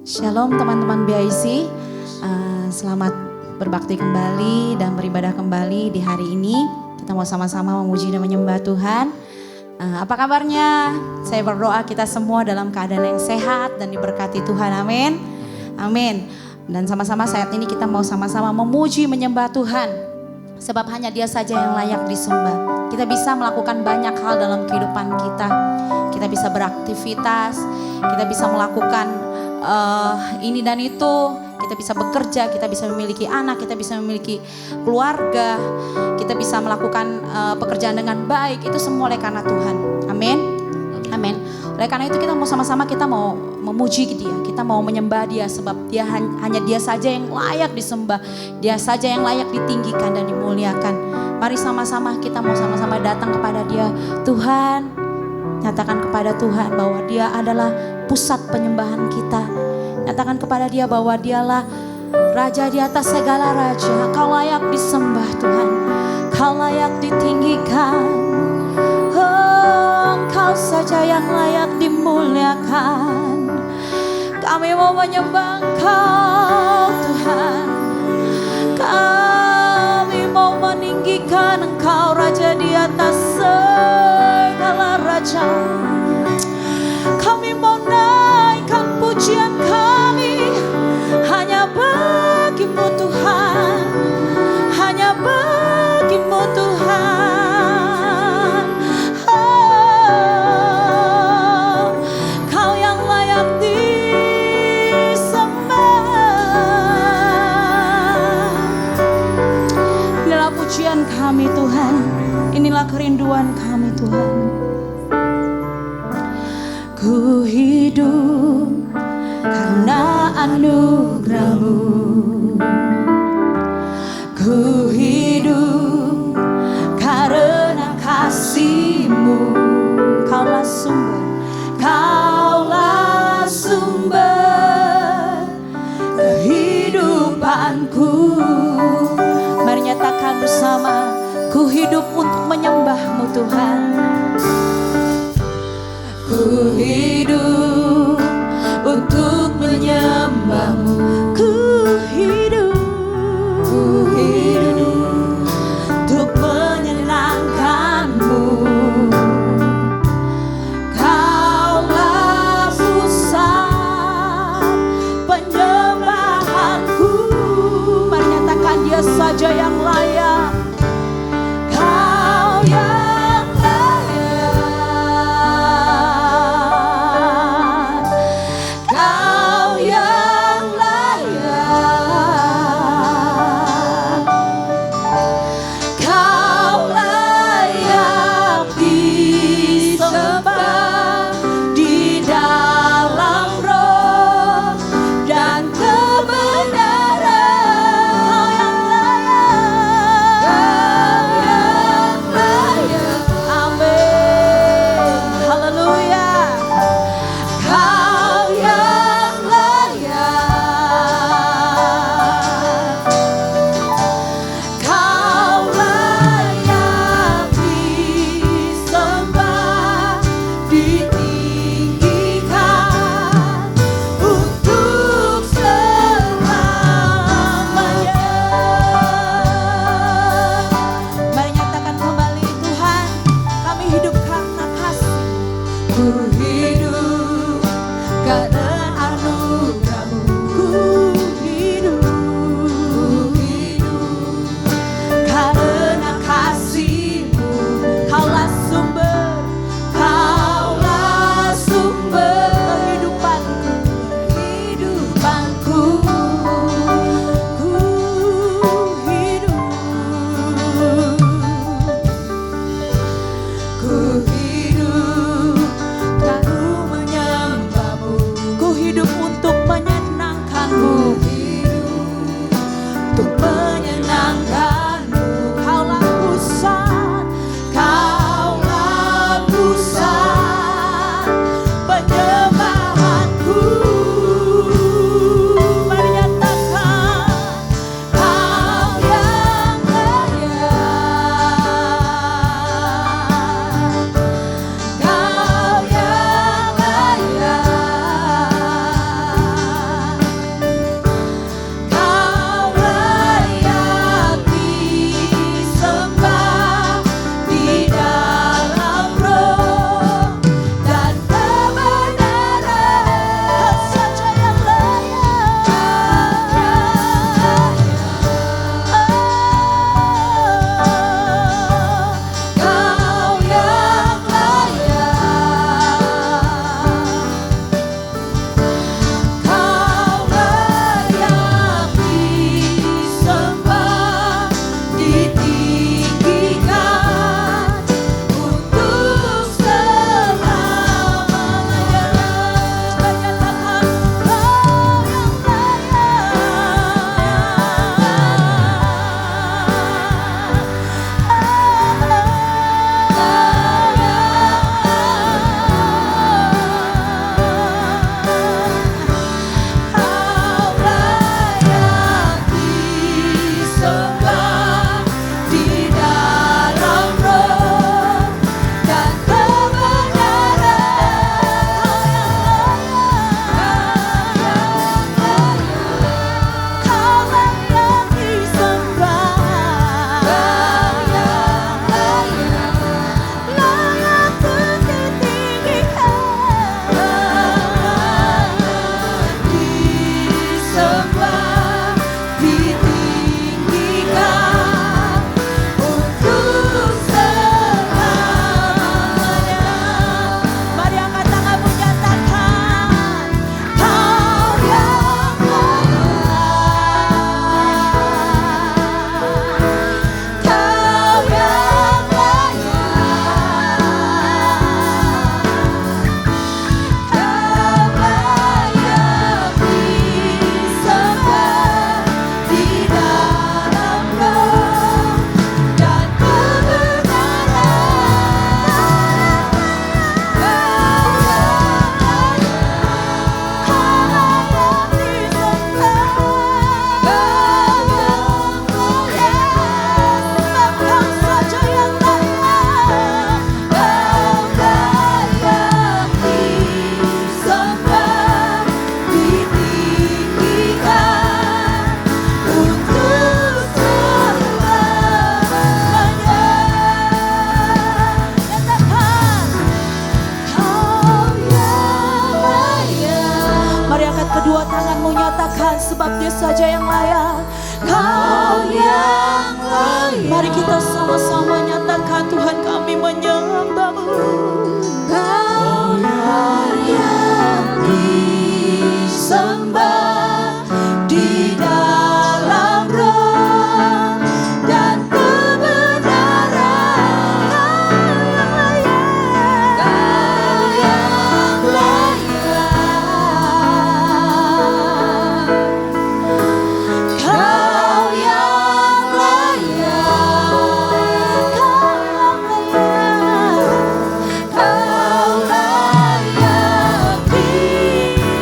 Shalom teman-teman BIC, selamat berbakti kembali dan beribadah kembali di hari ini. Kita mau sama-sama memuji dan menyembah Tuhan. Apa kabarnya? Saya berdoa kita semua dalam keadaan yang sehat dan diberkati Tuhan, amin. Amin. Dan sama-sama saat ini kita mau sama-sama memuji menyembah Tuhan. Sebab hanya Dia saja yang layak disembah. Kita bisa melakukan banyak hal dalam kehidupan kita. Kita bisa beraktivitas, kita bisa melakukan ini dan itu, kita bisa bekerja, kita bisa memiliki anak, kita bisa memiliki keluarga, kita bisa melakukan pekerjaan dengan baik. Itu semua oleh karena Tuhan, amin, amin. Oleh karena itu kita mau sama-sama kita mau memuji Dia, kita mau menyembah Dia. Sebab Dia hanya Dia saja yang layak disembah, Dia saja yang layak ditinggikan dan dimuliakan. Mari sama-sama kita mau sama-sama datang kepada Dia. Tuhan, nyatakan kepada Tuhan bahwa Dia adalah pusat penyembahan kita. Nyatakan kepada Dia bahwa Dialah Raja di atas segala raja. Kau layak disembah Tuhan, Kau layak ditinggikan. Oh, Engkau saja yang layak dimuliakan. Kami mau menyembah Engkau Tuhan. Kami mau meninggikan Engkau Raja di atas segala raja. Kami mau naikkan pujian kami hanya bagi-Mu Tuhan, hanya bagi-Mu Tuhan. Oh, Kau yang layak disembah. Inilah pujian kami Tuhan, inilah kerinduan kami Tuhan. Ku hidup karena anugerah-Mu, ku hidup karena kasih-Mu. Kaulah sumber, Kaulah sumber kehidupanku. Mari nyatakan bersama, ku hidup untuk menyembah-Mu Tuhan. Ku hidup untuk menyembah-Mu. Ku hidup untuk menyenangkan-Mu. Kaulah pusat penyembahanku. Mari nyatakan Dia saja yang layak. Kau yang layak. mau nyatakan sebab Dia saja yang layak. Kau yang layak. Mari kita sama-sama nyatakan, Tuhan kami menyembah-Mu. Kau yang disembah di dalam roh dan kebenaran. Kau yang layak. Kau yang layak. Kau yang layak. Kau layak disembah.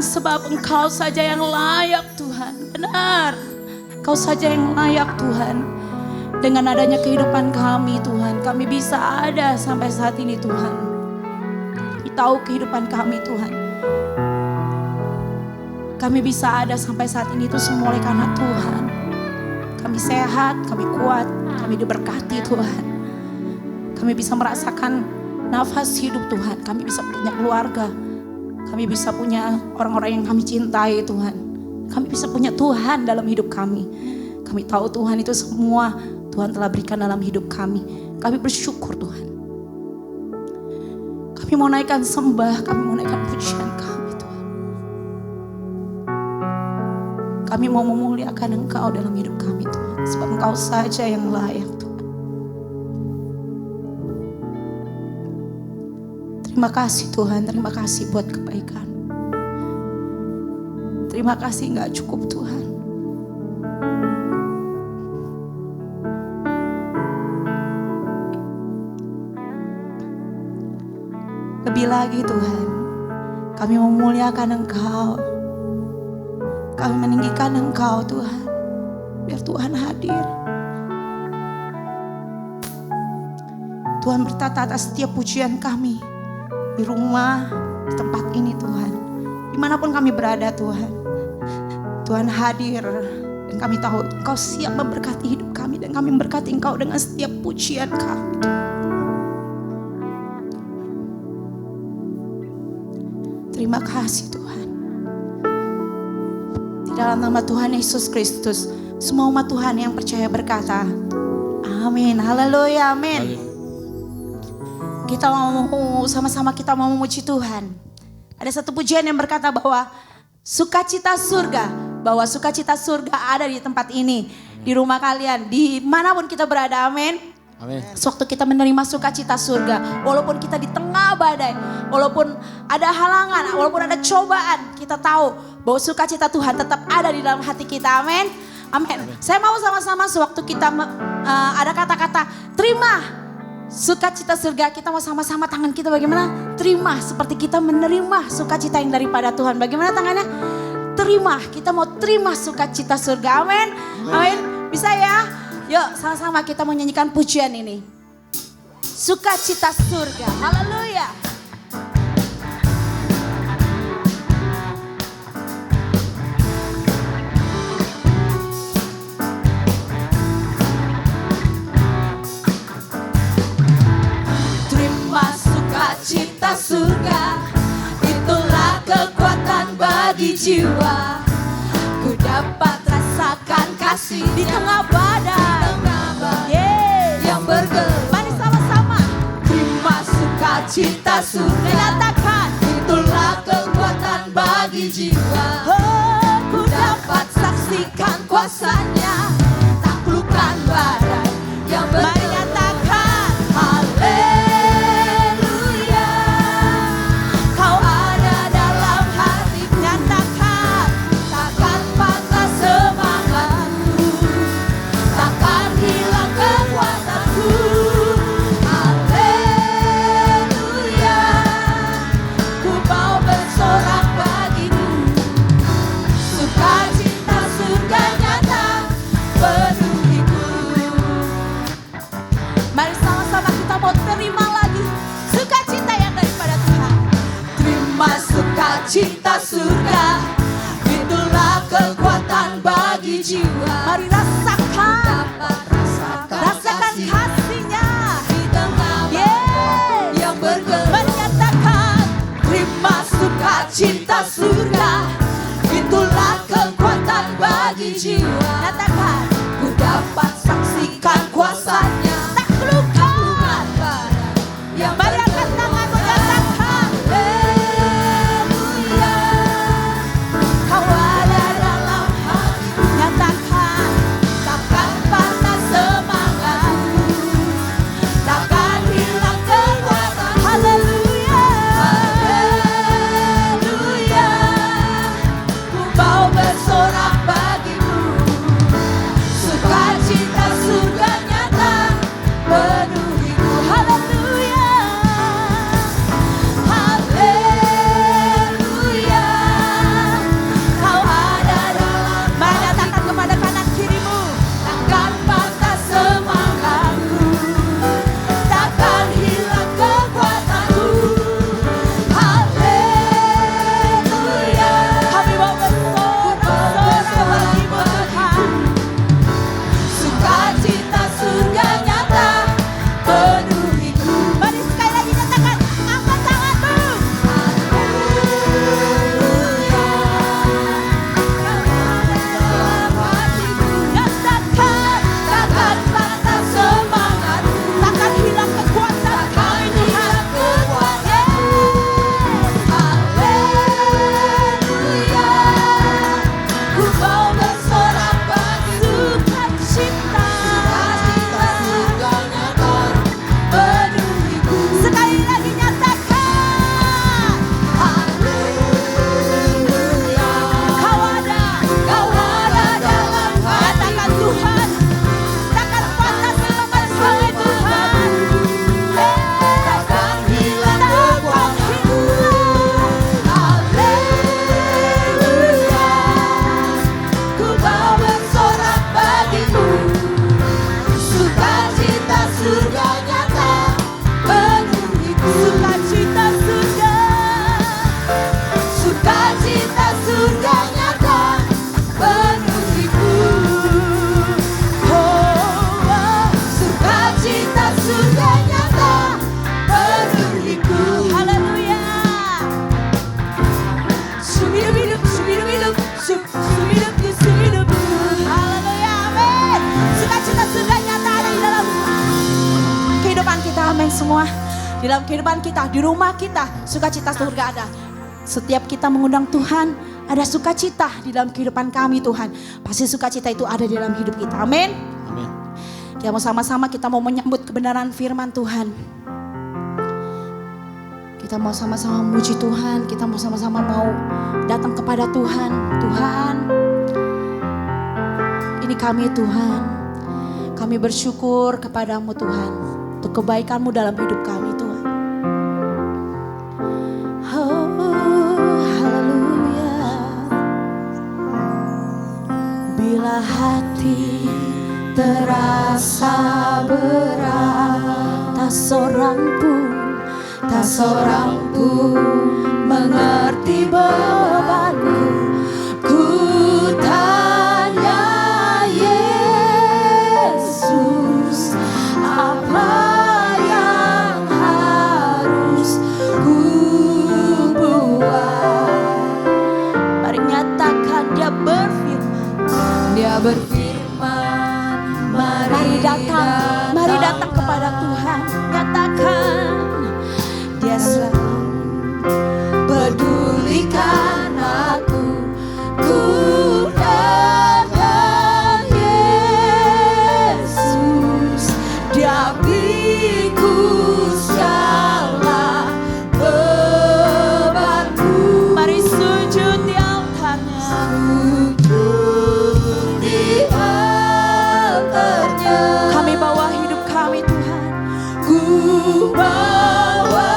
sebab Engkau saja yang layak Tuhan. Benar, Engkau saja yang layak Tuhan. Dengan adanya kehidupan kami Tuhan, kami bisa ada sampai saat ini Tuhan. Kami tahu kehidupan kami Tuhan. Kami bisa ada sampai saat ini itu semua oleh karena Tuhan. Kami sehat, kami kuat, kami diberkati Tuhan. Kami bisa merasakan nafas hidup Tuhan. Kami bisa punya keluarga. Kami bisa punya orang-orang yang kami cintai Tuhan. Kami bisa punya Tuhan dalam hidup kami. Kami tahu Tuhan itu semua Tuhan telah berikan dalam hidup kami. Kami bersyukur Tuhan. Kami mau naikkan sembah, kami mau naikkan pujian kami Tuhan. Kami mau memuliakan Engkau dalam hidup kami Tuhan. Sebab Engkau saja yang layak Tuhan. Terima kasih Tuhan, terima kasih buat kebaikan. Terima kasih gak cukup Tuhan. Lebih lagi Tuhan, kami memuliakan Engkau. Kami meninggikan Engkau Tuhan. Biar Tuhan hadir. Tuhan bertata atas setiap pujian kami. Di rumah, di tempat ini Tuhan. Dimanapun kami berada Tuhan. Tuhan hadir. Dan kami tahu Engkau siap memberkati hidup kami. Dan kami memberkati Engkau dengan setiap pujian kami. Terima kasih Tuhan. Di dalam nama Tuhan Yesus Kristus. Semua umat Tuhan yang percaya berkata, amin, haleluya, amin. Kita mau sama-sama kita mau memuji Tuhan. Ada satu pujian yang berkata bahwa sukacita surga, bahwa sukacita surga ada di tempat ini, di rumah kalian, dimanapun kita berada, amin. Amin. Sewaktu kita menerima sukacita surga, walaupun kita di tengah badai, walaupun ada halangan, walaupun ada cobaan, kita tahu bahwa sukacita Tuhan tetap ada di dalam hati kita, amin. Amin. Saya mau sama-sama sewaktu kita ada kata-kata terima sukacita surga, kita mau sama-sama tangan kita bagaimana? Terima seperti kita menerima sukacita yang daripada Tuhan. Bagaimana tangannya? Terima, kita mau terima sukacita surga. Amin. Amin. Bisa ya? Yuk sama-sama kita mau nyanyikan pujian ini. Sukacita surga. Haleluya. Sukacita surga, itulah kekuatan bagi jiwa. Ku dapat rasakan kasih Di tengah badai, yang bergerak. mari sama-sama Terima sukacita surga, nyatakan, itulah kekuatan bagi jiwa. oh, Ku dapat saksikan kuasanya, taklukkan badai yang mari bergerak. nyatakan, Haleluya, Kau ada dalam hatiku. nyatakan, Takkan patah semangatku, takkan hilang kekuatanku. Haleluya, ku mau bersorak bagimu. Sukacita surga nyata penuhiku. mari sama-sama kita mau terima lagi sukacita yang daripada Tuhan. Terima sukacita surga, itulah kekuatan bagi jiwa. Mari rasakan, Dapat rasakan kasih-Nya. di tengah Yeay. yang bergerak. Menyatakan, Terima sukacita surga, itulah kekuatan bagi jiwa. nyatakan, Ku dapat saksikan kuasanya, taklukkan. badai yang Mari angkat tanganmu, nyatakan, Haleluya, Kau ada dalam hatiku. nyatakan, Takkan patah semangatku, takkan hilang kekuatan. haleluya. Haleluya, ku mau bersorak bagimu. di dalam kehidupan kita, di rumah kita, sukacita surga ada. Setiap kita mengundang Tuhan, ada sukacita di dalam kehidupan kami Tuhan. Pasti sukacita itu ada di dalam hidup kita. Amin. Amin. Kita mau sama-sama kita mau menyambut kebenaran firman Tuhan. Kita mau sama-sama memuji Tuhan, kita mau sama-sama mau datang kepada Tuhan. Tuhan, ini kami Tuhan. Kami bersyukur kepadamu Tuhan, untuk kebaikanmu dalam hidup kami Tuhan. Oh, haleluya. Bila hati terasa berat, tak seorang pun mengerti bebanku. Ku tanya Yesus, apa yang harus ku buat? Mari nyatakan dia berfirman, mari datang kepada Tuhan. Nyatakan dia selalu pedulikan aku. Ku datang Yesus, dia beriku segala bebanku. Mari sujud di altarnya. Sujud di altarnya. Kami bawa hidup kami Tuhan. Ku bawa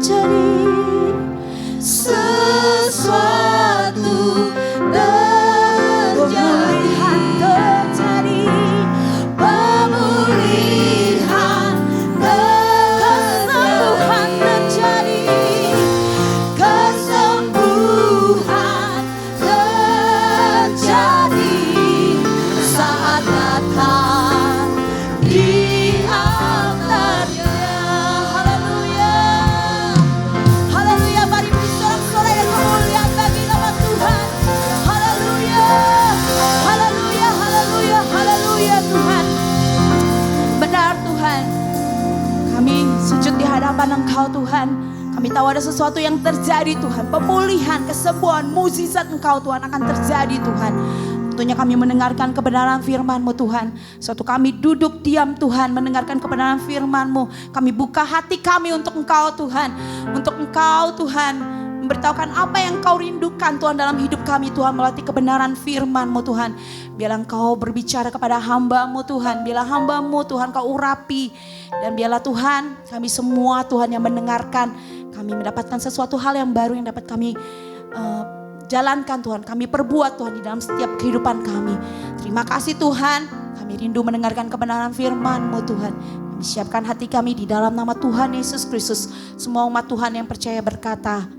terjadi, sesuatu pemulihan terjadi, pemulihan, kesembuhan terjadi, kesembuhan terjadi saat datang di antaranya. Haleluya, haleluya. Mari beri sorak-sorai dan kemuliaan bagi nama Tuhan. Haleluya, haleluya, haleluya, haleluya Tuhan. Benar Tuhan, kami sujud di hadapan Engkau Tuhan. Kami tahu ada sesuatu yang terjadi Tuhan. Pemulihan, kesembuhan, mukjizat Engkau Tuhan akan terjadi Tuhan. Waktunya kami mendengarkan kebenaran firman-Mu Tuhan. Suatu kami duduk diam Tuhan mendengarkan kebenaran firman-Mu. Kami buka hati kami untuk Engkau Tuhan. Untuk Engkau Tuhan memberitahukan apa yang Engkau rindukan Tuhan dalam hidup kami Tuhan. Melalui kebenaran firman-Mu Tuhan. Biarlah Engkau berbicara kepada hamba-Mu Tuhan. Biarlah hamba-Mu Tuhan Kau urapi. Dan biarlah Tuhan kami semua Tuhan yang mendengarkan. Kami mendapatkan sesuatu hal yang baru yang dapat kami jalankan Tuhan. Kami perbuat Tuhan di dalam setiap kehidupan kami. Terima kasih Tuhan. Kami rindu mendengarkan kebenaran firman-Mu Tuhan. Kami siapkan hati kami di dalam nama Tuhan Yesus Kristus. Semua umat Tuhan yang percaya berkata,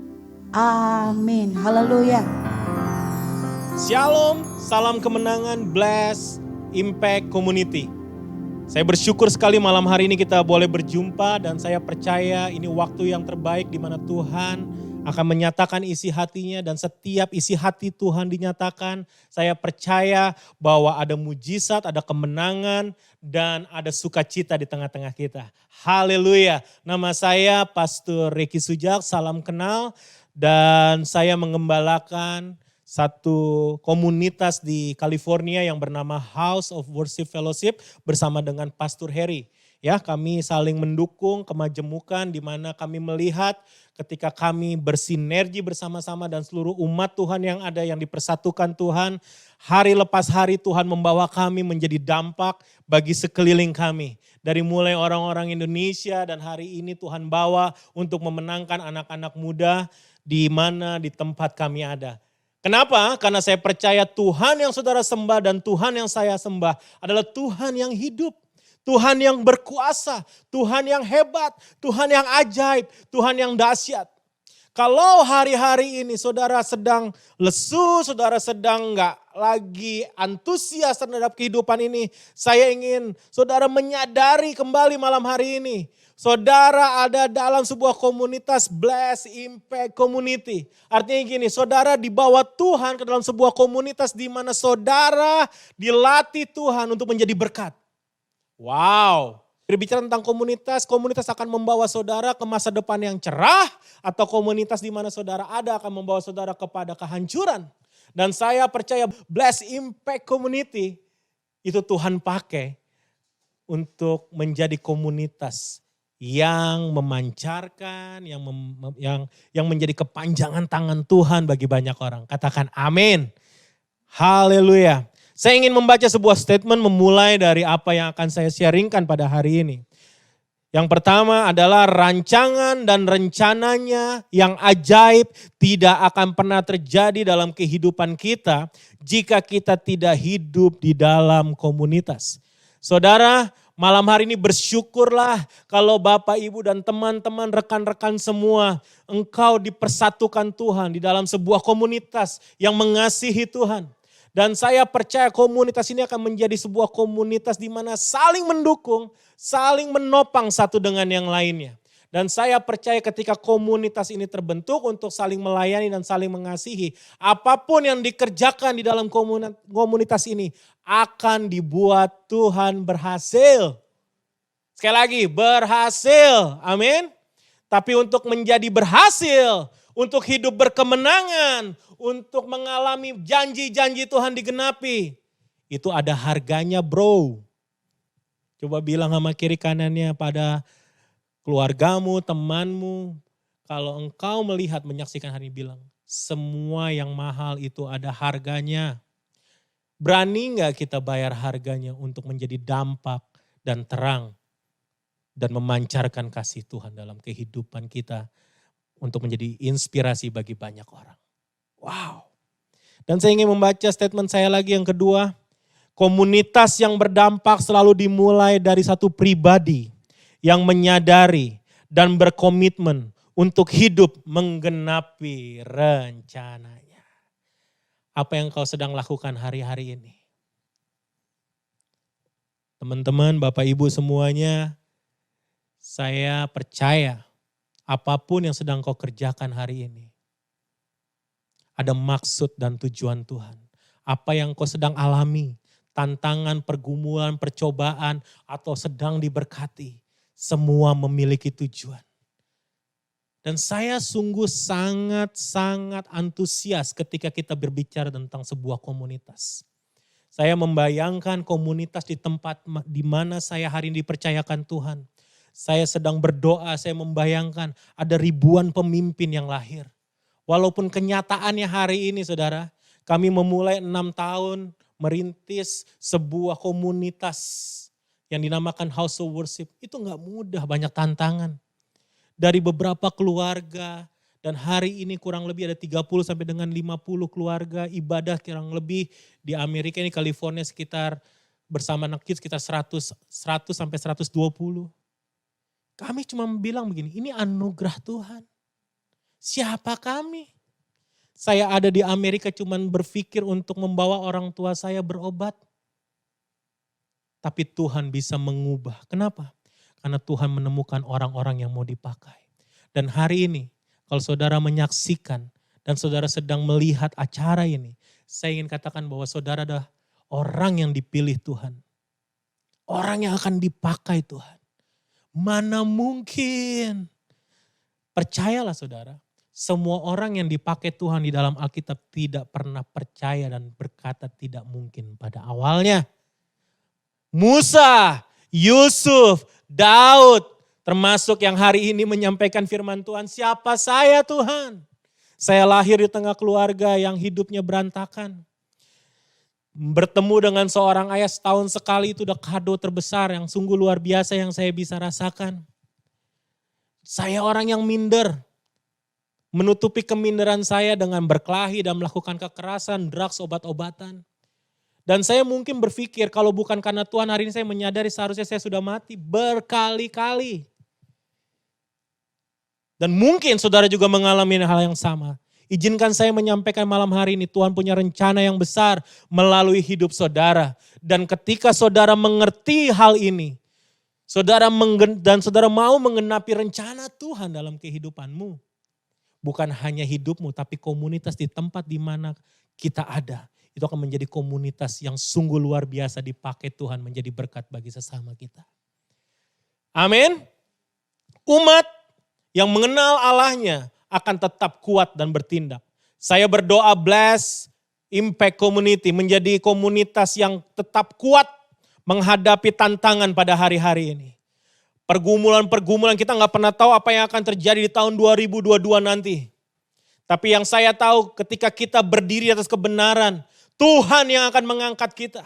amin. Haleluya. Shalom, salam kemenangan, bless, impact community. Saya bersyukur sekali malam hari ini kita boleh berjumpa dan saya percaya ini waktu yang terbaik di mana Tuhan akan menyatakan isi hatinya dan setiap isi hati Tuhan dinyatakan. Saya percaya bahwa ada mujizat, ada kemenangan dan ada sukacita di tengah-tengah kita. Haleluya. Nama saya Pastor Reki Sujak, salam kenal dan saya mengembalakan satu komunitas di California yang bernama House of Worship Fellowship bersama dengan Pastor Harry. Ya, kami saling mendukung kemajemukan di mana kami melihat ketika kami bersinergi bersama-sama dan seluruh umat Tuhan yang ada yang dipersatukan Tuhan, hari lepas hari Tuhan membawa kami menjadi dampak bagi sekeliling kami. Dari mulai orang-orang Indonesia dan hari ini Tuhan bawa untuk memenangkan anak-anak muda di mana di tempat kami ada. Kenapa? Karena saya percaya Tuhan yang saudara sembah dan Tuhan yang saya sembah adalah Tuhan yang hidup. Tuhan yang berkuasa, Tuhan yang hebat, Tuhan yang ajaib, Tuhan yang dahsyat. Kalau hari-hari ini saudara sedang lesu, saudara sedang gak lagi antusias terhadap kehidupan ini, saya ingin saudara menyadari kembali malam hari ini. Saudara ada dalam sebuah komunitas bless impact community. Artinya gini, saudara dibawa Tuhan ke dalam sebuah komunitas di mana saudara dilatih Tuhan untuk menjadi berkat. Wow. Berbicara tentang komunitas, komunitas akan membawa saudara ke masa depan yang cerah atau komunitas di mana saudara ada akan membawa saudara kepada kehancuran. Dan saya percaya bless impact community itu Tuhan pakai untuk menjadi komunitas yang memancarkan, yang menjadi kepanjangan tangan Tuhan bagi banyak orang. Katakan amin. Haleluya. Saya ingin membaca sebuah statement memulai dari apa yang akan saya sharingkan pada hari ini. Yang pertama adalah rancangan dan rencananya yang ajaib tidak akan pernah terjadi dalam kehidupan kita jika kita tidak hidup di dalam komunitas. Saudara, malam hari ini bersyukurlah kalau Bapak, Ibu dan teman-teman, rekan-rekan semua, engkau dipersatukan Tuhan di dalam sebuah komunitas yang mengasihi Tuhan. Dan saya percaya komunitas ini akan menjadi sebuah komunitas di mana saling mendukung, saling menopang satu dengan yang lainnya. Dan saya percaya ketika komunitas ini terbentuk untuk saling melayani dan saling mengasihi, apapun yang dikerjakan di dalam komunitas ini akan dibuat Tuhan berhasil. Sekali lagi, berhasil. Amin. Tapi untuk menjadi berhasil, untuk hidup berkemenangan, untuk mengalami janji-janji Tuhan digenapi, itu ada harganya bro. Coba bilang sama kiri kanannya pada keluargamu, temanmu, kalau engkau melihat, menyaksikan hari ini, bilang, semua yang mahal itu ada harganya. Berani gak kita bayar harganya untuk menjadi dampak dan terang dan memancarkan kasih Tuhan dalam kehidupan kita untuk menjadi inspirasi bagi banyak orang. Wow. Dan saya ingin membaca statement saya lagi yang kedua. Komunitas yang berdampak selalu dimulai dari satu pribadi yang menyadari dan berkomitmen untuk hidup menggenapi rencananya. Apa yang kau sedang lakukan hari-hari ini? Teman-teman, Bapak Ibu semuanya, saya percaya apapun yang sedang kau kerjakan hari ini, ada maksud dan tujuan Tuhan. Apa yang kau sedang alami, tantangan, pergumulan, percobaan, atau sedang diberkati, semua memiliki tujuan. Dan saya sungguh sangat-sangat antusias ketika kita berbicara tentang sebuah komunitas. Saya membayangkan komunitas di tempat di mana saya hari ini dipercayakan Tuhan. Saya sedang berdoa, saya membayangkan ada ribuan pemimpin yang lahir. Walaupun kenyataannya hari ini saudara, kami memulai 6 tahun merintis sebuah komunitas yang dinamakan House of Worship. Itu gak mudah, banyak tantangan. Dari beberapa keluarga, dan hari ini kurang lebih ada 30 sampai dengan 50 keluarga ibadah kurang lebih di Amerika ini California sekitar bersama anak kids sekitar 100 sampai 120. Kami cuma bilang begini, ini anugerah Tuhan. Siapa kami? Saya ada di Amerika cuma berpikir untuk membawa orang tua saya berobat. Tapi Tuhan bisa mengubah. Kenapa? Karena Tuhan menemukan orang-orang yang mau dipakai. Dan hari ini, kalau saudara menyaksikan dan saudara sedang melihat acara ini, saya ingin katakan bahwa saudara adalah orang yang dipilih Tuhan. Orang yang akan dipakai Tuhan. Mana mungkin. Percayalah saudara, semua orang yang dipakai Tuhan di dalam Alkitab tidak pernah percaya dan berkata tidak mungkin pada awalnya. Musa, Yusuf, Daud, termasuk yang hari ini menyampaikan firman Tuhan, siapa saya Tuhan? Saya lahir di tengah keluarga yang hidupnya berantakan. Bertemu dengan seorang ayah setahun sekali itu udah kado terbesar yang sungguh luar biasa yang saya bisa rasakan. Saya orang yang minder. Menutupi keminderan saya dengan berkelahi dan melakukan kekerasan, drugs, obat-obatan. Dan saya mungkin berpikir kalau bukan karena Tuhan hari ini saya menyadari seharusnya saya sudah mati berkali-kali. Dan mungkin saudara juga mengalami hal yang sama. Izinkan saya menyampaikan malam hari ini Tuhan punya rencana yang besar melalui hidup saudara. Dan ketika saudara mengerti hal ini, saudara mau menggenapi rencana Tuhan dalam kehidupanmu. Bukan hanya hidupmu, tapi komunitas di tempat di mana kita ada. Itu akan menjadi komunitas yang sungguh luar biasa dipakai Tuhan menjadi berkat bagi sesama kita. Amin. Umat yang mengenal Allahnya akan tetap kuat dan bertindak. Saya berdoa bless Impact Community menjadi komunitas yang tetap kuat menghadapi tantangan pada hari-hari ini. Pergumulan-pergumulan kita nggak pernah tahu apa yang akan terjadi di tahun 2022 nanti. Tapi yang saya tahu ketika kita berdiri atas kebenaran, Tuhan yang akan mengangkat kita.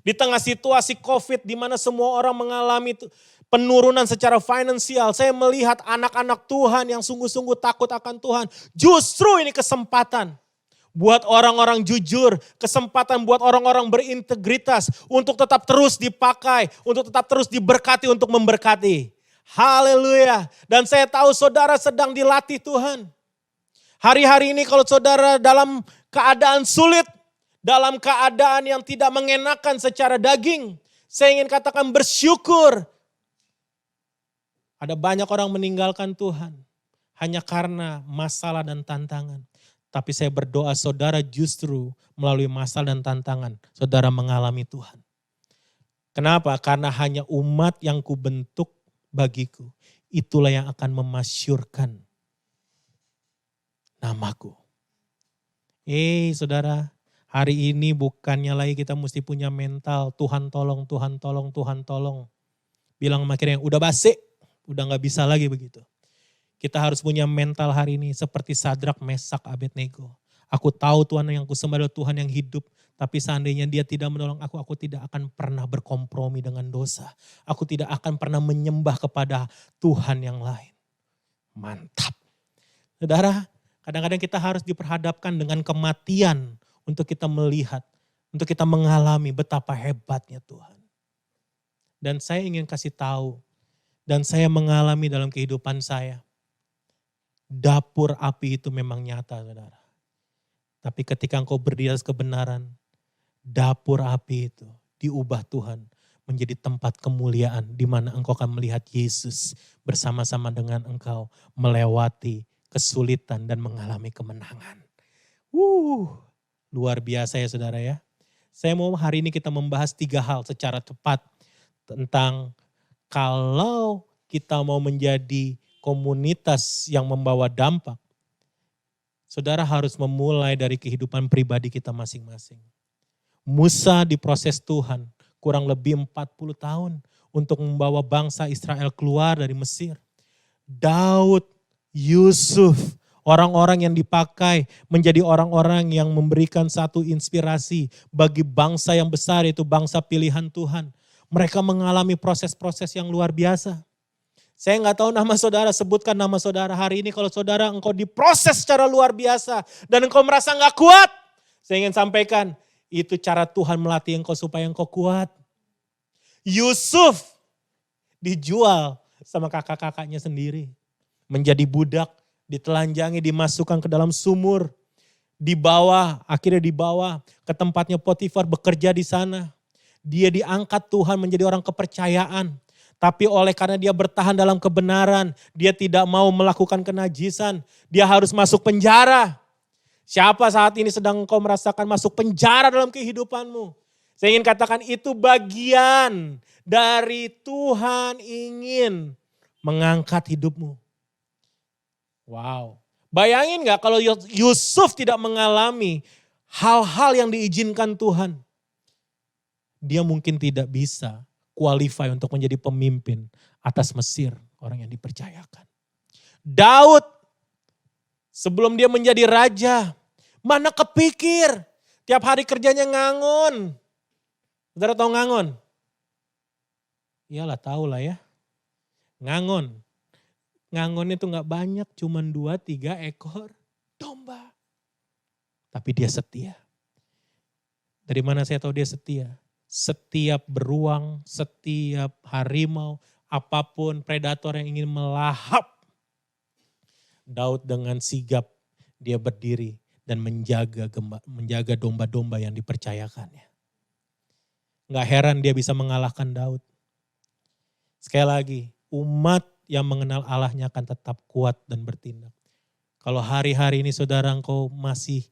Di tengah situasi COVID di mana semua orang mengalami penurunan secara finansial. Saya melihat anak-anak Tuhan yang sungguh-sungguh takut akan Tuhan. Justru ini kesempatan buat orang-orang jujur, kesempatan buat orang-orang berintegritas untuk tetap terus dipakai, untuk tetap terus diberkati untuk memberkati. Haleluya. Dan saya tahu saudara sedang dilatih Tuhan. Hari-hari ini kalau saudara dalam keadaan sulit, dalam keadaan yang tidak mengenakan secara daging, saya ingin katakan bersyukur. Ada banyak orang meninggalkan Tuhan hanya karena masalah dan tantangan. Tapi saya berdoa saudara justru melalui masalah dan tantangan, saudara mengalami Tuhan. Kenapa? Karena hanya umat yang kubentuk bagiku, itulah yang akan memasyurkan namaku. Saudara, hari ini bukannya lagi kita mesti punya mental, Tuhan tolong, Tuhan tolong, Tuhan tolong. Bilang makanya udah basi, udah gak bisa lagi begitu. Kita harus punya mental hari ini seperti Sadrak, Mesak, Abednego. Aku tahu Tuhan yang kusembah adalah Tuhan yang hidup. Tapi seandainya dia tidak menolong aku tidak akan pernah berkompromi dengan dosa. Aku tidak akan pernah menyembah kepada Tuhan yang lain. Mantap. Saudara, kadang-kadang kita harus diperhadapkan dengan kematian untuk kita melihat, untuk kita mengalami betapa hebatnya Tuhan. Dan saya ingin kasih tahu, dan saya mengalami dalam kehidupan saya, dapur api itu memang nyata, saudara. Tapi ketika engkau berdiri atas kebenaran, dapur api itu diubah Tuhan menjadi tempat kemuliaan di mana engkau akan melihat Yesus bersama-sama dengan engkau melewati kesulitan dan mengalami kemenangan. Luar biasa ya saudara ya. Saya mau hari ini kita membahas 3 hal secara cepat tentang kalau kita mau menjadi komunitas yang membawa dampak, saudara harus memulai dari kehidupan pribadi kita masing-masing. Musa diproses Tuhan kurang lebih 40 tahun untuk membawa bangsa Israel keluar dari Mesir. Daud, Yusuf, orang-orang yang dipakai menjadi orang-orang yang memberikan satu inspirasi bagi bangsa yang besar, yaitu bangsa pilihan Tuhan. Mereka mengalami proses-proses yang luar biasa. Saya nggak tahu nama saudara, sebutkan nama saudara hari ini. Kalau saudara engkau diproses secara luar biasa dan engkau merasa nggak kuat, saya ingin sampaikan itu cara Tuhan melatih engkau supaya engkau kuat. Yusuf dijual sama kakak-kakaknya sendiri, menjadi budak, ditelanjangi, dimasukkan ke dalam sumur, akhirnya dibawa ke tempatnya Potifar, bekerja di sana. Dia diangkat Tuhan menjadi orang kepercayaan. Tapi oleh karena dia bertahan dalam kebenaran, dia tidak mau melakukan kenajisan, dia harus masuk penjara. Siapa saat ini sedang engkau merasakan masuk penjara dalam kehidupanmu? Saya ingin katakan itu bagian dari Tuhan ingin mengangkat hidupmu. Wow. Bayangin gak kalau Yusuf tidak mengalami hal-hal yang diizinkan Tuhan. Dia mungkin tidak bisa qualify untuk menjadi pemimpin atas Mesir, orang yang dipercayakan. Daud, sebelum dia menjadi raja, mana kepikir tiap hari kerjanya ngangon. Saudara tahu ngangon? Iyalah tahu lah ya. Ngangon. Ngangon itu gak banyak, cuma 2-3 ekor domba. Tapi dia setia. Dari mana saya tahu dia setia? Setiap beruang, setiap harimau, apapun predator yang ingin melahap, Daud dengan sigap dia berdiri dan menjaga domba-domba yang dipercayakannya. Gak heran dia bisa mengalahkan Daud. Sekali lagi, umat yang mengenal Allahnya akan tetap kuat dan bertindak. Kalau hari-hari ini saudara engkau masih,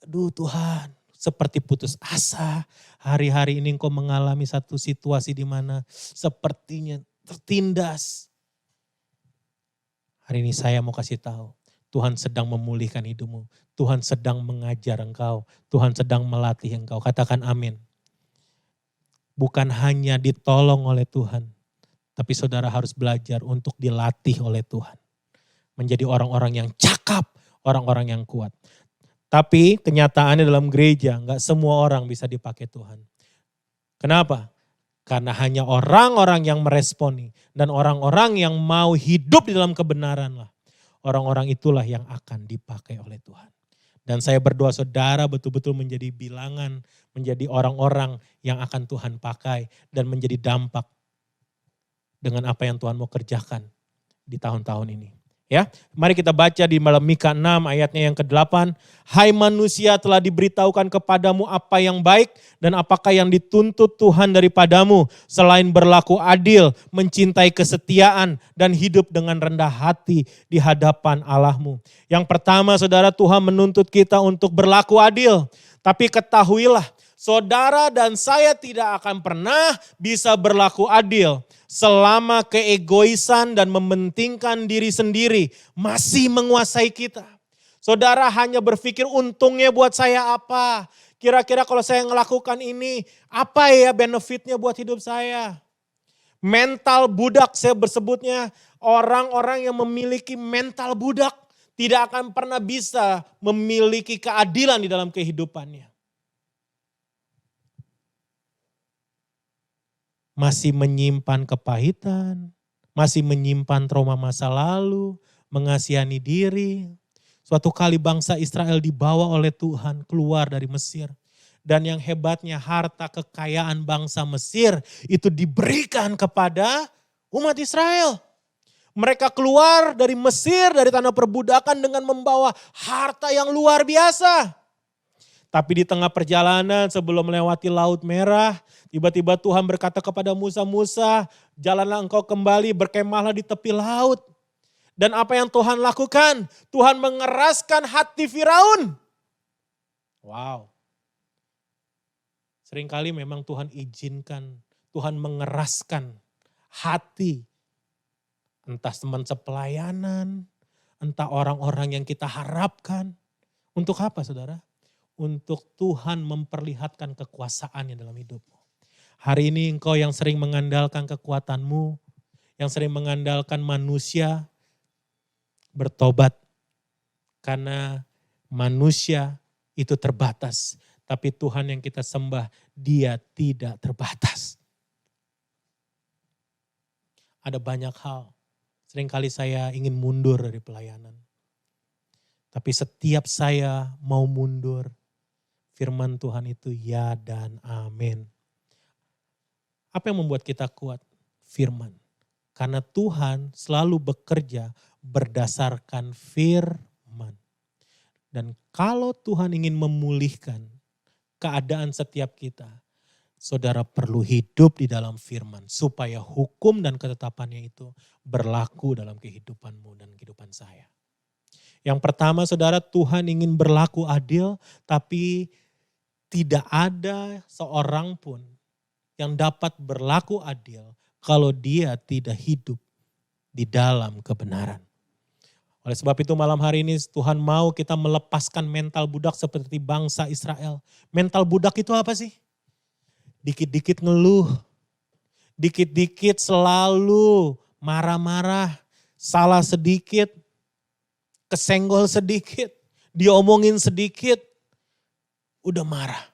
aduh Tuhan, seperti putus asa. Hari-hari ini engkau mengalami satu situasi di mana sepertinya tertindas. Hari ini saya mau kasih tahu, Tuhan sedang memulihkan hidupmu. Tuhan sedang mengajar engkau. Tuhan sedang melatih engkau. Katakan amin. Bukan hanya ditolong oleh Tuhan, tapi saudara harus belajar untuk dilatih oleh Tuhan. Menjadi orang-orang yang cakap, orang-orang yang kuat. Tapi kenyataannya dalam gereja, enggak semua orang bisa dipakai Tuhan. Kenapa? Karena hanya orang-orang yang meresponi dan orang-orang yang mau hidup di dalam kebenaran lah. Orang-orang itulah yang akan dipakai oleh Tuhan. Dan saya berdoa saudara betul-betul menjadi bilangan, menjadi orang-orang yang akan Tuhan pakai dan menjadi dampak dengan apa yang Tuhan mau kerjakan di tahun-tahun ini. Ya, mari kita baca di dalam Mika 6 ayatnya yang ke-8. Hai manusia, telah diberitahukan kepadamu apa yang baik dan apakah yang dituntut Tuhan daripadamu selain berlaku adil, mencintai kesetiaan dan hidup dengan rendah hati di hadapan Allahmu. Yang pertama saudara, Tuhan menuntut kita untuk berlaku adil. Tapi ketahuilah, saudara dan saya tidak akan pernah bisa berlaku adil selama keegoisan dan mementingkan diri sendiri masih menguasai kita. Saudara hanya berpikir untungnya buat saya apa? Kira-kira kalau saya melakukan ini, apa ya benefitnya buat hidup saya? Mental budak saya bersebutnya, orang-orang yang memiliki mental budak tidak akan pernah bisa memiliki keadilan di dalam kehidupannya. Masih menyimpan kepahitan, masih menyimpan trauma masa lalu, mengasihani diri. Suatu kali bangsa Israel dibawa oleh Tuhan keluar dari Mesir. Dan yang hebatnya harta kekayaan bangsa Mesir itu diberikan kepada umat Israel. Mereka keluar dari Mesir, dari tanah perbudakan dengan membawa harta yang luar biasa. Tapi di tengah perjalanan sebelum melewati Laut Merah, tiba-tiba Tuhan berkata kepada Musa, "Musa, jalanlah engkau kembali, berkemahlah di tepi laut." Dan apa yang Tuhan lakukan? Tuhan mengeraskan hati Firaun. Wow. Seringkali memang Tuhan izinkan, Tuhan mengeraskan hati. Entah teman sepelayanan, entah orang-orang yang kita harapkan. Untuk apa saudara? Untuk Tuhan memperlihatkan kekuasaannya dalam hidupmu. Hari ini engkau yang sering mengandalkan kekuatanmu, yang sering mengandalkan manusia, bertobat. Karena manusia itu terbatas. Tapi Tuhan yang kita sembah, Dia tidak terbatas. Ada banyak hal. Seringkali saya ingin mundur dari pelayanan. Tapi setiap saya mau mundur, firman Tuhan itu ya dan amin. Apa yang membuat kita kuat? Firman. Karena Tuhan selalu bekerja berdasarkan firman. Dan kalau Tuhan ingin memulihkan keadaan setiap kita, saudara perlu hidup di dalam firman supaya hukum dan ketetapannya itu berlaku dalam kehidupanmu dan kehidupan saya. Yang pertama saudara, Tuhan ingin berlaku adil, tapi tidak ada seorang pun yang dapat berlaku adil kalau dia tidak hidup di dalam kebenaran. Oleh sebab itu malam hari ini Tuhan mau kita melepaskan mental budak seperti bangsa Israel. Mental budak itu apa sih? Dikit-dikit ngeluh, dikit-dikit selalu marah-marah, salah sedikit, kesenggol sedikit, diomongin sedikit, udah marah.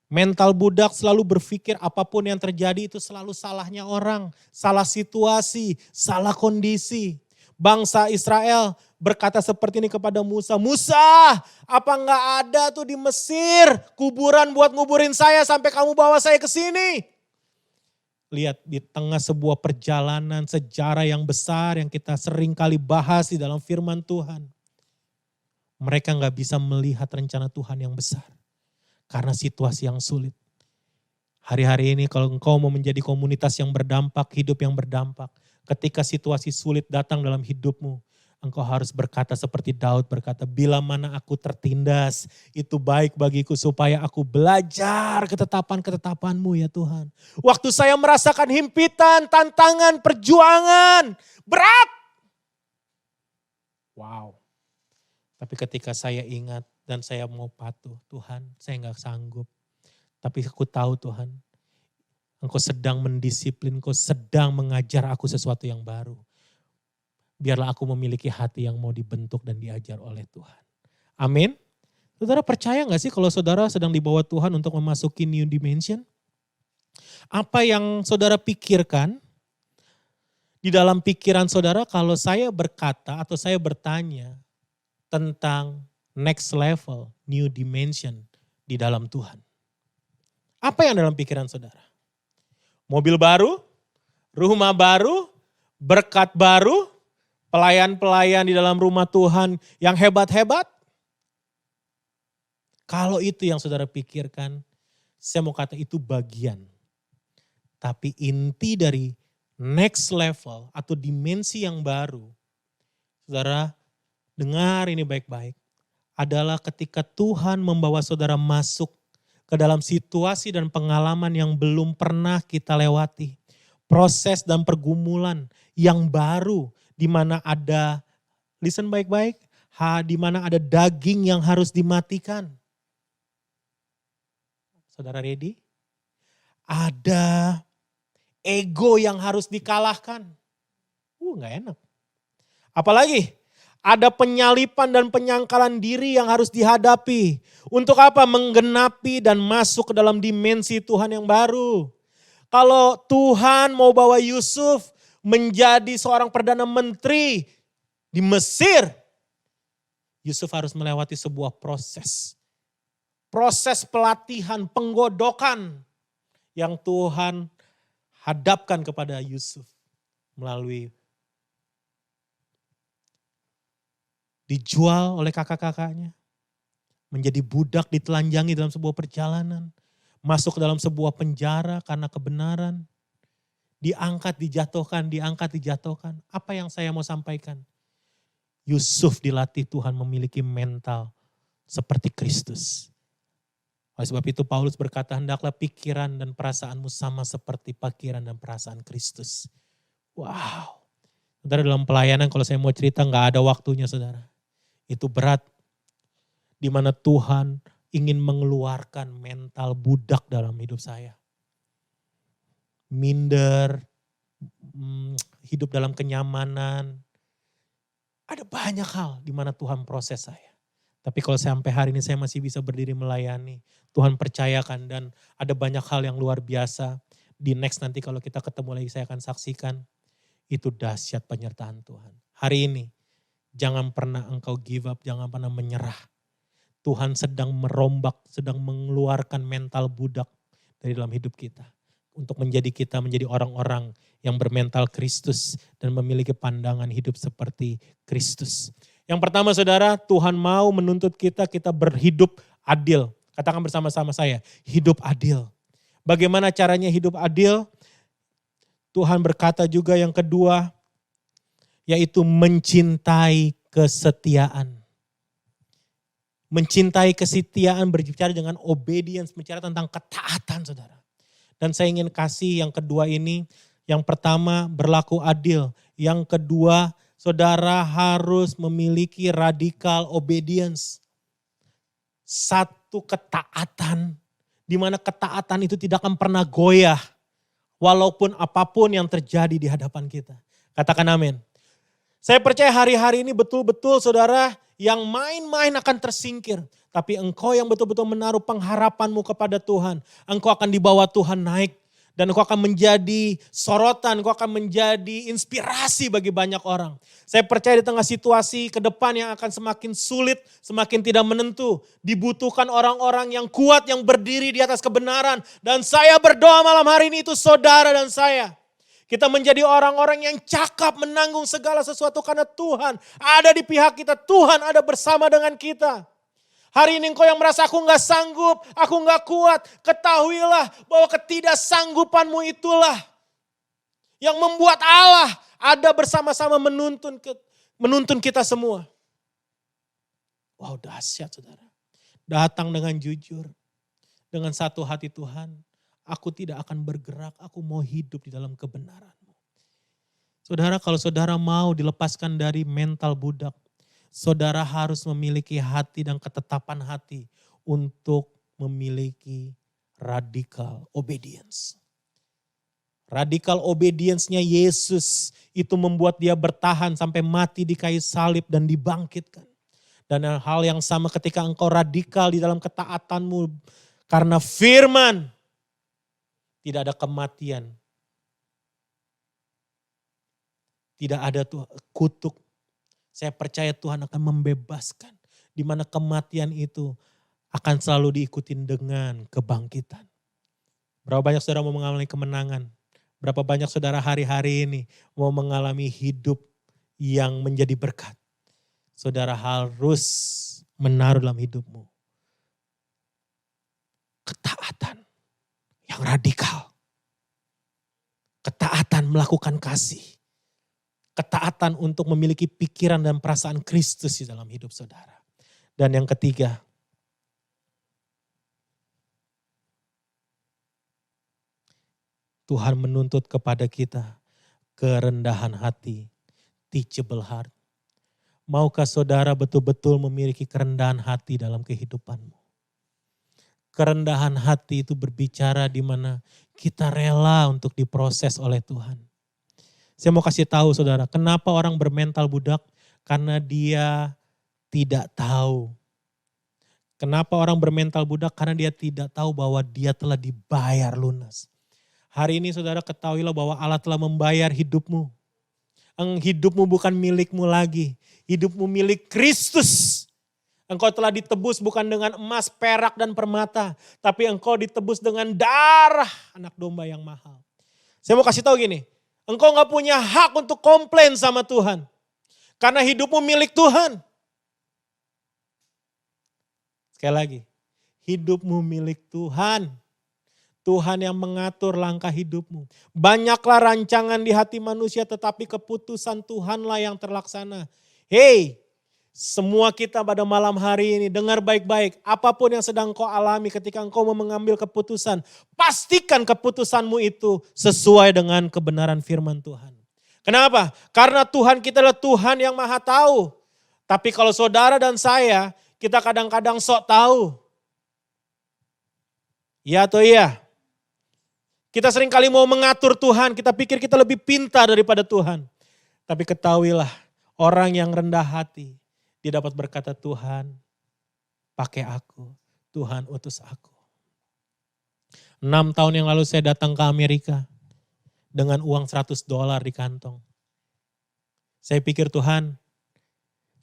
Mental budak selalu berpikir apapun yang terjadi itu selalu salahnya orang, salah situasi, salah kondisi. Bangsa Israel berkata seperti ini kepada Musa, "Musa, apa enggak ada tuh di Mesir kuburan buat nguburin saya sampai kamu bawa saya ke sini?" Lihat di tengah sebuah perjalanan sejarah yang besar yang kita sering kali bahas di dalam firman Tuhan. Mereka enggak bisa melihat rencana Tuhan yang besar karena situasi yang sulit. Hari-hari ini kalau engkau mau menjadi komunitas yang berdampak, hidup yang berdampak, ketika situasi sulit datang dalam hidupmu, engkau harus berkata seperti Daud berkata, "Bila mana aku tertindas, itu baik bagiku supaya aku belajar ketetapan-ketetapanmu ya Tuhan." Waktu saya merasakan himpitan, tantangan, perjuangan, berat. Wow. Tapi ketika saya ingat dan saya mau patuh, Tuhan saya gak sanggup. Tapi aku tahu Tuhan, Engkau sedang mendisiplin, Engkau sedang mengajar aku sesuatu yang baru. Biarlah aku memiliki hati yang mau dibentuk dan diajar oleh Tuhan. Amin. Saudara percaya gak sih kalau saudara sedang dibawa Tuhan untuk memasuki new dimension? Apa yang saudara pikirkan di dalam pikiran saudara kalau saya berkata atau saya bertanya tentang next level, new dimension di dalam Tuhan? Apa yang dalam pikiran saudara? Mobil baru, rumah baru, berkat baru, pelayan-pelayan di dalam rumah Tuhan yang hebat-hebat. Kalau itu yang saudara pikirkan, saya mau kata itu bagian. Tapi inti dari next level atau dimensi yang baru, saudara dengar ini baik-baik, adalah ketika Tuhan membawa saudara masuk ke dalam situasi dan pengalaman yang belum pernah kita lewati. Proses dan pergumulan yang baru di mana ada, listen baik-baik, di mana ada daging yang harus dimatikan. Saudara ready? Ada ego yang harus dikalahkan. Gak enak. Apalagi? Ada penyalipan dan penyangkalan diri yang harus dihadapi. Untuk apa? Menggenapi dan masuk ke dalam dimensi Tuhan yang baru. Kalau Tuhan mau bawa Yusuf menjadi seorang perdana menteri Di Mesir, Yusuf harus melewati sebuah proses. Proses pelatihan, penggodokan yang Tuhan hadapkan kepada Yusuf melalui dijual oleh kakak-kakaknya, menjadi budak ditelanjangi dalam sebuah perjalanan, masuk ke dalam sebuah penjara karena kebenaran, diangkat, dijatuhkan. Apa yang saya mau sampaikan? Yusuf dilatih Tuhan memiliki mental seperti Kristus. Oleh sebab itu Paulus berkata, hendaklah pikiran dan perasaanmu sama seperti pikiran dan perasaan Kristus. Wow. Saudara, dalam pelayanan kalau saya mau cerita nggak ada waktunya saudara. Itu berat. Di mana Tuhan ingin mengeluarkan mental budak dalam hidup saya. Minder, hidup dalam kenyamanan. Ada banyak hal di mana Tuhan proses saya. Tapi kalau sampai hari ini saya masih bisa berdiri melayani, Tuhan percayakan dan ada banyak hal yang luar biasa. Di next nanti kalau kita ketemu lagi saya akan saksikan, itu dahsyat penyertaan Tuhan. Hari ini jangan pernah engkau give up, jangan pernah menyerah. Tuhan sedang merombak, sedang mengeluarkan mental budak dari dalam hidup kita. Untuk kita menjadi orang-orang yang bermental Kristus dan memiliki pandangan hidup seperti Kristus. Yang pertama saudara, Tuhan mau menuntut kita berhidup adil. Katakan bersama-sama saya, hidup adil. Bagaimana caranya hidup adil? Tuhan berkata juga yang kedua, yaitu mencintai kesetiaan. Mencintai kesetiaan berbicara dengan obedience, berbicara tentang ketaatan saudara. Dan saya ingin kasih yang kedua ini, yang pertama berlaku adil, yang kedua saudara harus memiliki radikal obedience. Satu ketaatan, di mana ketaatan itu tidak akan pernah goyah. Walaupun apapun yang terjadi di hadapan kita. Katakan amin. Saya percaya hari-hari ini betul-betul saudara yang main-main akan tersingkir. Tapi engkau yang betul-betul menaruh pengharapanmu kepada Tuhan. Engkau akan dibawa Tuhan naik. Dan engkau akan menjadi sorotan, engkau akan menjadi inspirasi bagi banyak orang. Saya percaya di tengah situasi ke depan yang akan semakin sulit, semakin tidak menentu. Dibutuhkan orang-orang yang kuat, yang berdiri di atas kebenaran. Dan saya berdoa malam hari ini itu saudara dan saya. Kita menjadi orang-orang yang cakap menanggung segala sesuatu karena Tuhan ada di pihak kita. Tuhan ada bersama dengan kita. Hari ini engkau yang merasa aku gak sanggup, aku gak kuat. Ketahuilah bahwa ketidaksanggupanmu itulah yang membuat Allah ada bersama-sama menuntun kita semua. Wow, dahsyat saudara. Datang dengan jujur, dengan satu hati Tuhan. Aku tidak akan bergerak, aku mau hidup di dalam kebenaran-Mu. Saudara, kalau saudara mau dilepaskan dari mental budak, saudara harus memiliki hati dan ketetapan hati untuk memiliki radikal obedience. Radikal obedience-nya Yesus itu membuat dia bertahan sampai mati di kayu salib dan dibangkitkan. Dan hal yang sama ketika engkau radikal di dalam ketaatanmu karena firman, tidak ada kematian. Tidak ada kutuk. Saya percaya Tuhan akan membebaskan. Di mana kematian itu akan selalu diikutin dengan kebangkitan. Berapa banyak saudara mau mengalami kemenangan? Berapa banyak saudara hari-hari ini mau mengalami hidup yang menjadi berkat? Saudara harus menaruh dalam hidupmu ketaatan yang radikal. Ketaatan melakukan kasih. Ketaatan untuk memiliki pikiran dan perasaan Kristus di dalam hidup saudara. Dan yang ketiga, Tuhan menuntut kepada kita kerendahan hati, teachable heart. Maukah saudara betul-betul memiliki kerendahan hati dalam kehidupanmu? Kerendahan hati itu berbicara di mana kita rela untuk diproses oleh Tuhan. Saya mau kasih tahu saudara, kenapa orang bermental budak? Karena dia tidak tahu. Kenapa orang bermental budak? Karena dia tidak tahu bahwa dia telah dibayar lunas. Hari ini saudara ketahuilah bahwa Allah telah membayar hidupmu. Hidupmu bukan milikmu lagi. Hidupmu milik Kristus. Engkau telah ditebus bukan dengan emas, perak, dan permata. Tapi engkau ditebus dengan darah anak domba yang mahal. Saya mau kasih tahu gini. Engkau gak punya hak untuk komplain sama Tuhan. Karena hidupmu milik Tuhan. Sekali lagi. Hidupmu milik Tuhan. Tuhan yang mengatur langkah hidupmu. Banyaklah rancangan di hati manusia tetapi keputusan Tuhanlah yang terlaksana. Hey, semua kita pada malam hari ini dengar baik-baik. Apapun yang sedang kau alami ketika engkau mau mengambil keputusan. Pastikan keputusanmu itu sesuai dengan kebenaran firman Tuhan. Kenapa? Karena Tuhan kita adalah Tuhan yang maha tahu. Tapi kalau saudara dan saya, kita kadang-kadang sok tahu. Ya atau iya? Kita sering kali mau mengatur Tuhan, kita pikir kita lebih pintar daripada Tuhan. Tapi ketahuilah, orang yang rendah hati, dia dapat berkata, Tuhan pakai aku, Tuhan utus aku. 6 tahun yang lalu saya datang ke Amerika dengan uang $100 di kantong. Saya pikir Tuhan,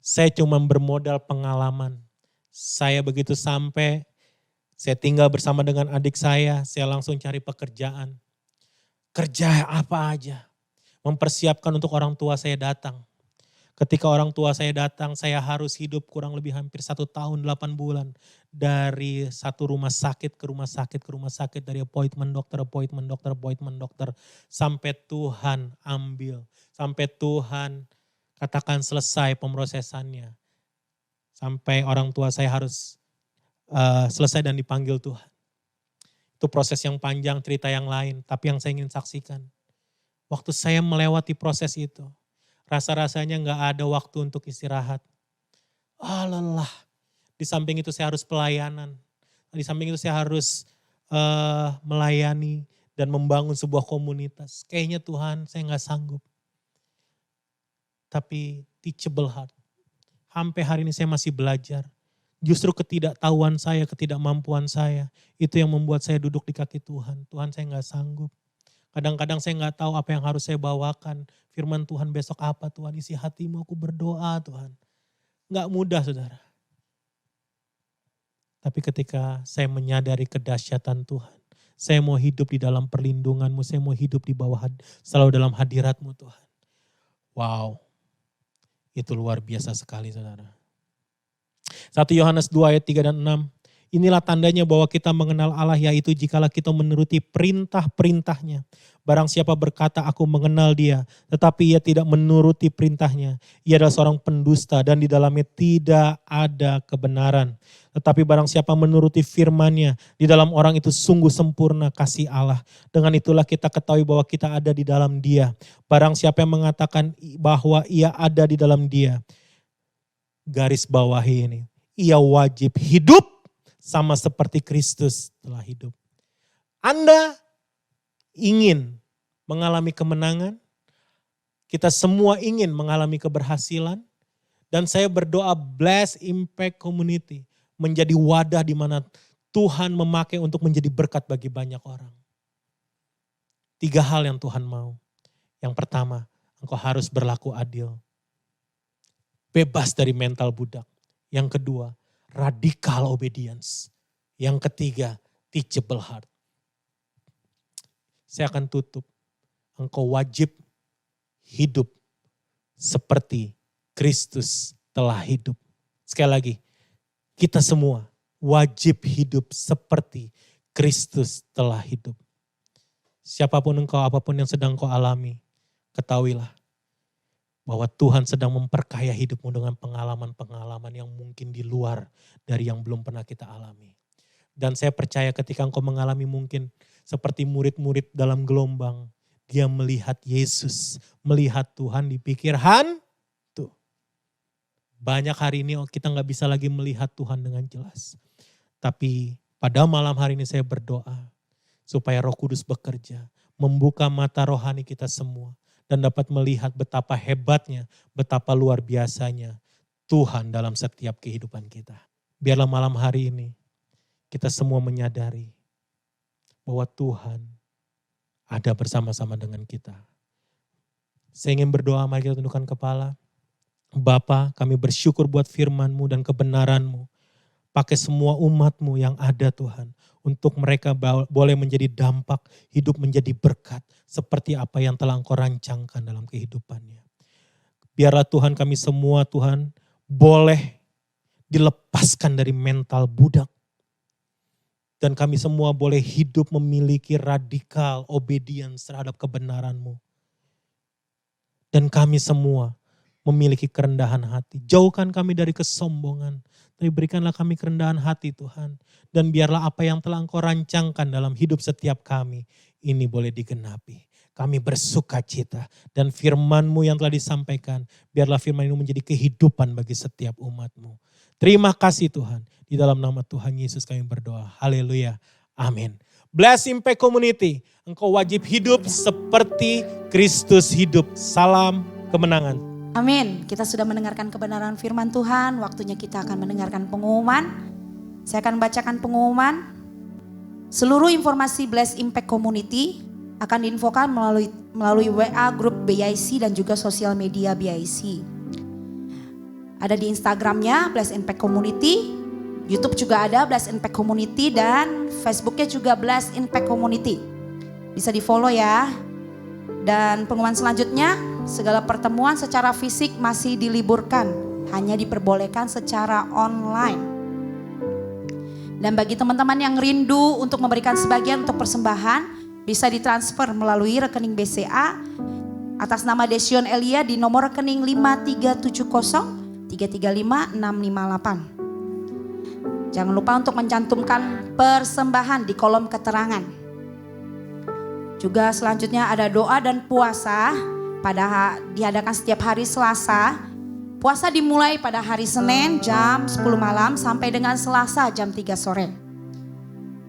saya cuma bermodal pengalaman. Saya begitu sampai, saya tinggal bersama dengan adik saya langsung cari pekerjaan. Kerja apa aja. Mempersiapkan untuk orang tua saya datang. Ketika orang tua saya datang, saya harus hidup kurang lebih hampir 1 tahun 8 bulan. Dari satu rumah sakit ke rumah sakit ke rumah sakit. Dari appointment dokter. Sampai Tuhan ambil. Sampai Tuhan katakan selesai pemrosesannya. Sampai orang tua saya harus selesai dan dipanggil Tuhan. Itu proses yang panjang, cerita yang lain. Tapi yang saya ingin saksikan. Waktu saya melewati proses itu. Rasa-rasanya gak ada waktu untuk istirahat. Lelah. Di samping itu saya harus pelayanan. Di samping itu saya harus melayani dan membangun sebuah komunitas. Kayaknya Tuhan saya gak sanggup. Tapi teachable heart. Sampai hari ini saya masih belajar. Justru ketidaktahuan saya, ketidakmampuan saya, itu yang membuat saya duduk di kaki Tuhan. Tuhan saya gak sanggup. Kadang-kadang saya gak tahu apa yang harus saya bawakan. Firman Tuhan besok apa Tuhan, isi hatimu aku berdoa Tuhan. Gak mudah saudara. Tapi ketika saya menyadari kedahsyatan Tuhan. Saya mau hidup di dalam perlindunganmu, saya mau hidup di bawah, selalu dalam hadiratmu Tuhan. Wow, itu luar biasa sekali saudara. 1 Yohanes 2 ayat 3 dan 6. Inilah tandanya bahwa kita mengenal Allah, yaitu jikalau kita menuruti perintah-perintahnya. Barang siapa berkata aku mengenal dia, tetapi ia tidak menuruti perintahnya. Ia adalah seorang pendusta dan di dalamnya tidak ada kebenaran. Tetapi barang siapa menuruti firman-Nya, di dalam orang itu sungguh sempurna kasih Allah. Dengan itulah kita ketahui bahwa kita ada di dalam Dia. Barang siapa yang mengatakan bahwa ia ada di dalam Dia, garis bawahi ini, ia wajib hidup sama seperti Kristus telah hidup. Anda ingin mengalami kemenangan, kita semua ingin mengalami keberhasilan, dan saya berdoa Bless Impact Community menjadi wadah di mana Tuhan memakai untuk menjadi berkat bagi banyak orang. 3 hal yang Tuhan mau. Yang pertama, engkau harus berlaku adil. Bebas dari mental budak. Yang kedua, radical obedience. Yang ketiga, teachable heart. Saya akan tutup. Engkau wajib hidup seperti Kristus telah hidup. Sekali lagi, kita semua wajib hidup seperti Kristus telah hidup. Siapapun engkau, apapun yang sedang kau alami, ketahuilah bahwa Tuhan sedang memperkaya hidupmu dengan pengalaman-pengalaman yang mungkin di luar dari yang belum pernah kita alami. Dan saya percaya ketika engkau mengalami mungkin seperti murid-murid dalam gelombang, dia melihat Yesus, melihat Tuhan dipikir hantu. Banyak hari ini kita gak bisa lagi melihat Tuhan dengan jelas. Tapi pada malam hari ini saya berdoa supaya Roh Kudus bekerja, membuka mata rohani kita semua. Dan dapat melihat betapa hebatnya, betapa luar biasanya Tuhan dalam setiap kehidupan kita. Biarlah malam hari ini kita semua menyadari bahwa Tuhan ada bersama-sama dengan kita. Saya ingin berdoa, mari kita tundukkan kepala. Bapa, kami bersyukur buat firman-Mu dan kebenaran-Mu. Pakai semua umat-Mu yang ada Tuhan. Untuk mereka boleh menjadi dampak, hidup menjadi berkat. Seperti apa yang telah Engkau rancangkan dalam kehidupannya. Biarlah Tuhan kami semua Tuhan boleh dilepaskan dari mental budak. Dan kami semua boleh hidup memiliki radikal obedience terhadap kebenaran-Mu. Dan kami semua memiliki kerendahan hati. Jauhkan kami dari kesombongan. Tapi berikanlah kami kerendahan hati Tuhan. Dan biarlah apa yang telah Engkau rancangkan dalam hidup setiap kami, ini boleh digenapi. Kami bersuka cita. Dan firman-Mu yang telah disampaikan, biarlah firman ini menjadi kehidupan bagi setiap umat-Mu. Terima kasih Tuhan. Di dalam nama Tuhan Yesus kami berdoa. Haleluya. Amin. Bless Impact Community. Engkau wajib hidup seperti Kristus hidup. Salam kemenangan. Amin. Kita sudah mendengarkan kebenaran firman Tuhan. Waktunya kita akan mendengarkan pengumuman. Saya akan bacakan pengumuman. Seluruh informasi Bless Impact Community akan diinfokan melalui WA grup BIC dan juga sosial media BIC. Ada di Instagramnya Bless Impact Community. YouTube juga ada Bless Impact Community dan Facebooknya juga Bless Impact Community. Bisa di follow ya. Dan pengumuman selanjutnya, segala pertemuan secara fisik masih diliburkan. Hanya diperbolehkan secara online. Dan bagi teman-teman yang rindu untuk memberikan sebagian untuk persembahan, bisa ditransfer melalui rekening BCA atas nama Desion Elia di nomor rekening 5370 335 658. Jangan lupa untuk mencantumkan persembahan di kolom keterangan. Juga selanjutnya ada doa dan puasa diadakan setiap hari Selasa. Puasa dimulai pada hari Senin jam 10 malam sampai dengan Selasa jam 3 sore.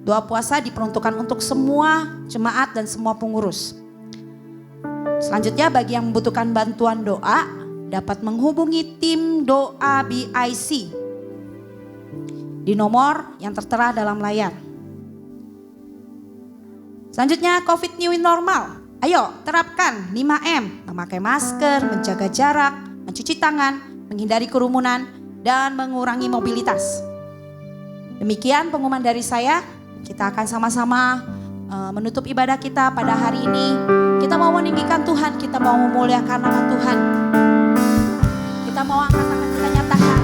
Doa puasa diperuntukkan untuk semua jemaat dan semua pengurus. Selanjutnya bagi yang membutuhkan bantuan doa dapat menghubungi tim doa BIC di nomor yang tertera dalam layar. Selanjutnya COVID New Normal. Ayo terapkan 5M, memakai masker, menjaga jarak, mencuci tangan, menghindari kerumunan, dan mengurangi mobilitas. Demikian pengumuman dari saya. Kita akan sama-sama menutup ibadah kita pada hari ini. Kita mau meninggikan Tuhan, kita mau memuliakan nama Tuhan. Kita mau angkat tangan kita nyatakan.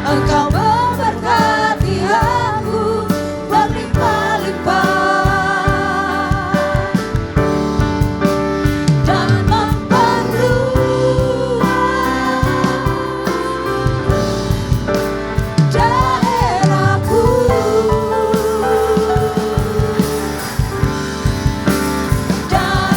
Engkau memberkati aku berlimpah-limpah dan memperluas daerahku. Dan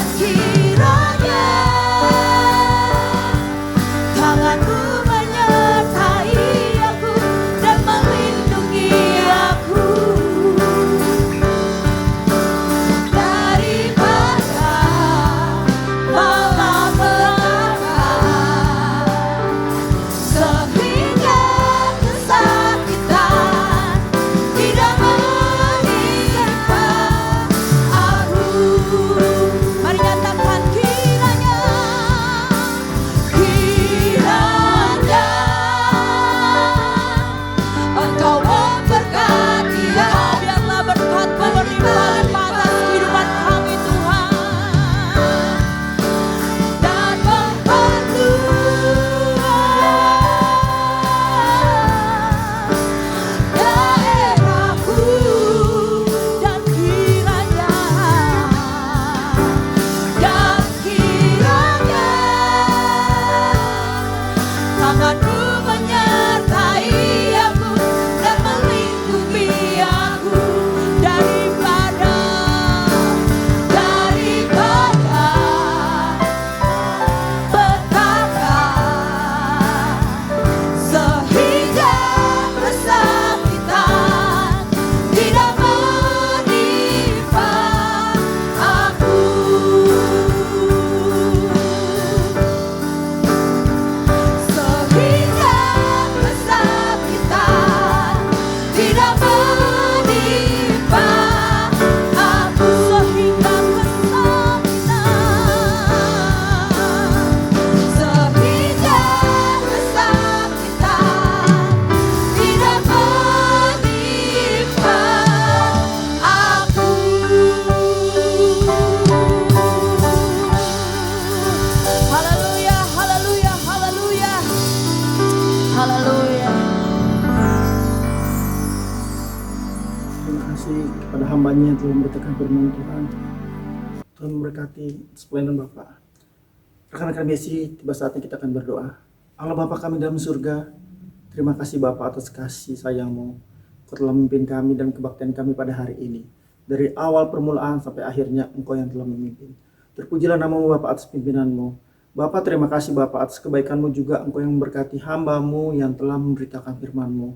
hambanya yang telah memberitakan firman Tuhan. Tuhan memberkati pelayanan Bapak. Rekan-rekan BSI, tiba saatnya kita akan berdoa. Allah Bapa kami dalam surga, terima kasih Bapak atas kasih sayang-Mu. Kau telah memimpin kami dan kebaktian kami pada hari ini. Dari awal permulaan sampai akhirnya Engkau yang telah memimpin. Terpujilah nama-Mu Bapak atas pimpinan-Mu. Bapak terima kasih Bapak atas kebaikan-Mu juga. Engkau yang memberkati hamba-Mu yang telah memberitakan firman-Mu.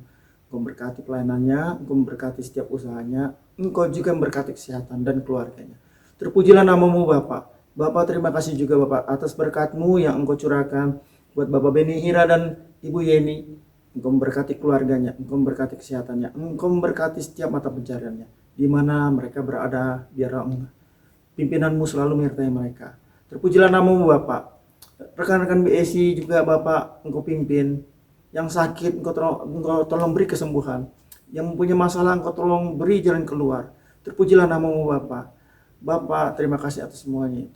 Engkau memberkati pelayanannya, Engkau memberkati setiap usahanya. Engkau juga memberkati kesehatan dan keluarganya. Terpujilah nama-Mu Bapak. Bapak terima kasih juga Bapak atas berkat-Mu yang Engkau curahkan buat Bapak Beni Hira dan Ibu Yeni. Engkau memberkati keluarganya, Engkau memberkati kesehatannya, Engkau memberkati setiap mata pencariannya. Di mana mereka berada, biarlah pimpinan-Mu selalu menyertai mereka. Terpujilah nama-Mu Bapak. Rekan-rekan BSI juga Bapak Engkau pimpin. Yang sakit Engkau tolong beri kesembuhan. Yang mempunyai masalah Engkau tolong beri jalan keluar. Terpujilah nama-Mu Bapak. Bapak terima kasih atas semuanya.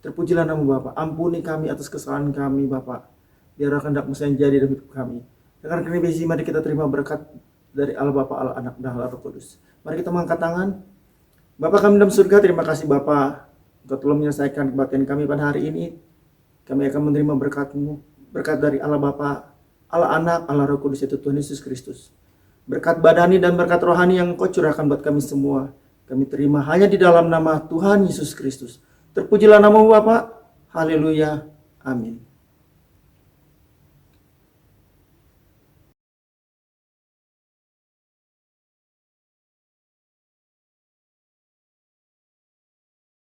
Terpujilah nama Bapak. Ampuni kami atas kesalahan kami Bapak. Biar kehendak-Mu yang jadi dalam hidup kami. Rekan-rekan BSI, mari kita terima berkat dari Allah Bapa, Allah Anak, dan Allah Roh Kudus. Mari kita mengangkat tangan. Bapa kami dalam surga, terima kasih Bapa. Engkau telah menyelesaikan kebaktian kami pada hari ini. Kami akan menerima berkat-Mu. Berkat dari Allah Bapa, Allah Anak, Allah Roh Kudus, yaitu Tuhan Yesus Kristus. Berkat badani dan berkat rohani yang Engkau curahkan buat kami semua. Kami terima hanya di dalam nama Tuhan Yesus Kristus. Terpujilah nama-Mu Bapa. Haleluya. Amin.